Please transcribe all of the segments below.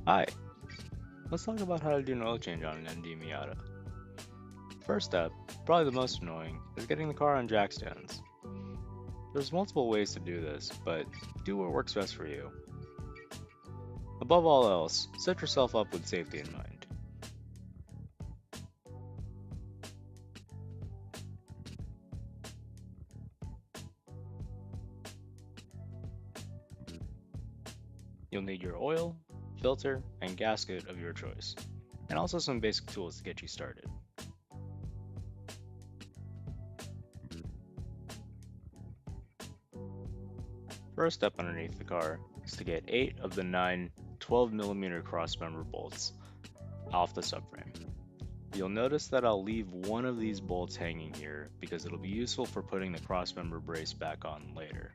Hi, let's talk about how to do an oil change on an MD Miata. First step, probably the most annoying, is getting the car on jack stands. There's multiple ways to do this, but do what works best for you. Above all else, set yourself up with safety in mind. You'll need your oil, filter, and gasket of your choice, and also some basic tools to get you started. First step underneath the car is to get 8 of the 9 12mm crossmember bolts off the subframe. You'll notice that I'll leave one of these bolts hanging here because it'll be useful for putting the crossmember brace back on later.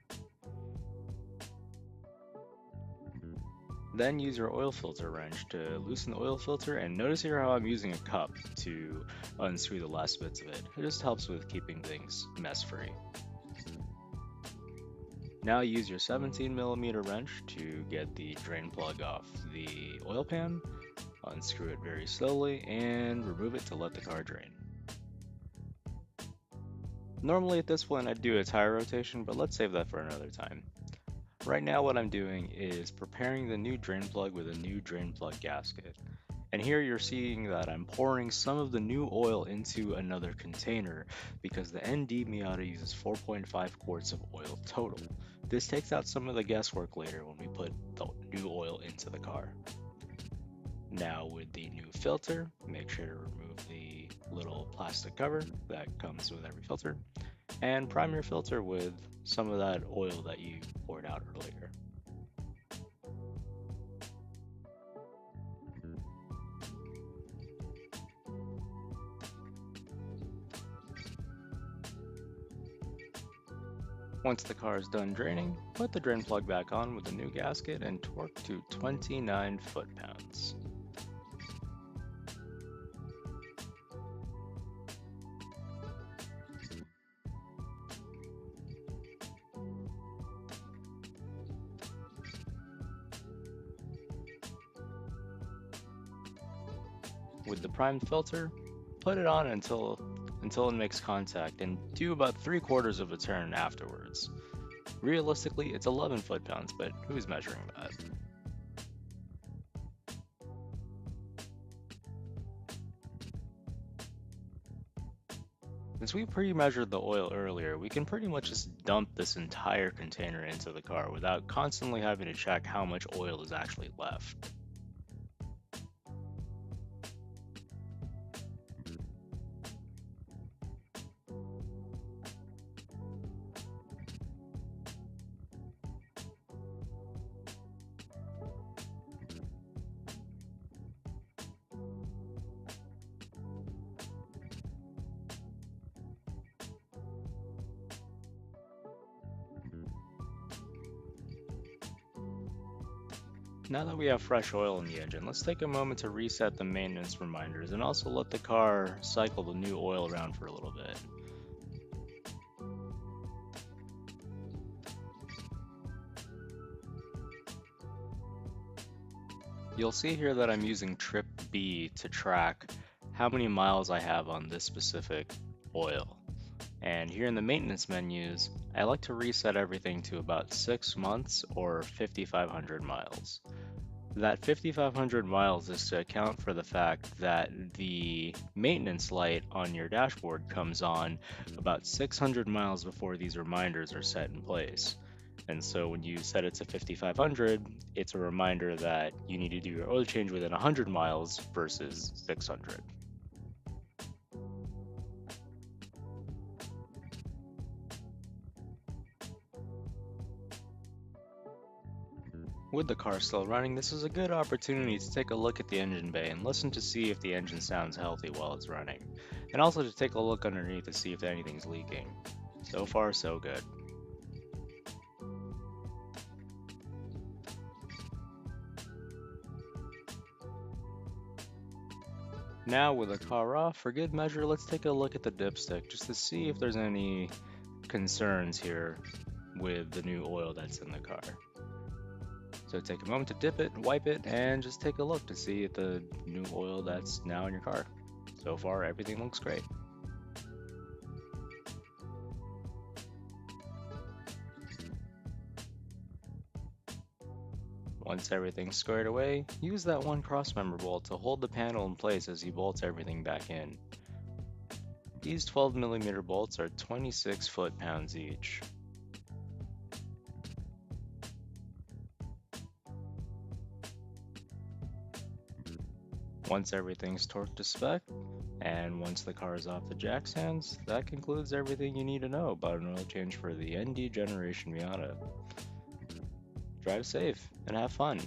Then use your oil filter wrench to loosen the oil filter, and notice here how I'm using a cup to unscrew the last bits of it. It just helps with keeping things mess free. Now use your 17mm wrench to get the drain plug off the oil pan, unscrew it very slowly, and remove it to let the car drain. Normally at this point I'd do a tire rotation, but let's save that for another time. Right now what I'm doing is preparing the new drain plug with a new drain plug gasket. And here you're seeing that I'm pouring some of the new oil into another container because the ND Miata uses 4.5 quarts of oil total. This takes out some of the guesswork later when we put the new oil into the car. Now with the new filter, make sure to remove the little plastic cover that comes with every filter and prime your filter with some of that oil that you poured out earlier. Once the car is done draining, put the drain plug back on with the new gasket and torque to 29 foot-pounds. With the primed filter, put it on until it makes contact and do about 3/4 of a turn afterwards. Realistically, it's 11 foot-pounds, but who's measuring that? Since we pre-measured the oil earlier, we can pretty much just dump this entire container into the car without constantly having to check how much oil is actually left. Now that we have fresh oil in the engine, let's take a moment to reset the maintenance reminders and also let the car cycle the new oil around for a little bit. You'll see here that I'm using Trip B to track how many miles I have on this specific oil. And here in the maintenance menus, I like to reset everything to about 6 months or 5,500 miles. That 5,500 miles is to account for the fact that the maintenance light on your dashboard comes on about 600 miles before these reminders are set in place. And so when you set it to 5,500, it's a reminder that you need to do your oil change within 100 miles versus 600. With the car still running, this is a good opportunity to take a look at the engine bay and listen to see if the engine sounds healthy while it's running, and also to take a look underneath to see if anything's leaking. So far, so good. Now with the car off, for good measure, let's take a look at the dipstick just to see if there's any concerns here with the new oil that's in the car. So take a moment to dip it, wipe it, and just take a look to see if the new oil that's now in your car. So far, everything looks great. Once everything's squared away, use that one crossmember bolt to hold the panel in place as you bolt everything back in. These 12mm bolts are 26 foot-pounds each. Once everything's torqued to spec, and once the car is off the jack stands, that concludes everything you need to know about an oil change for the ND generation Miata. Drive safe and have fun.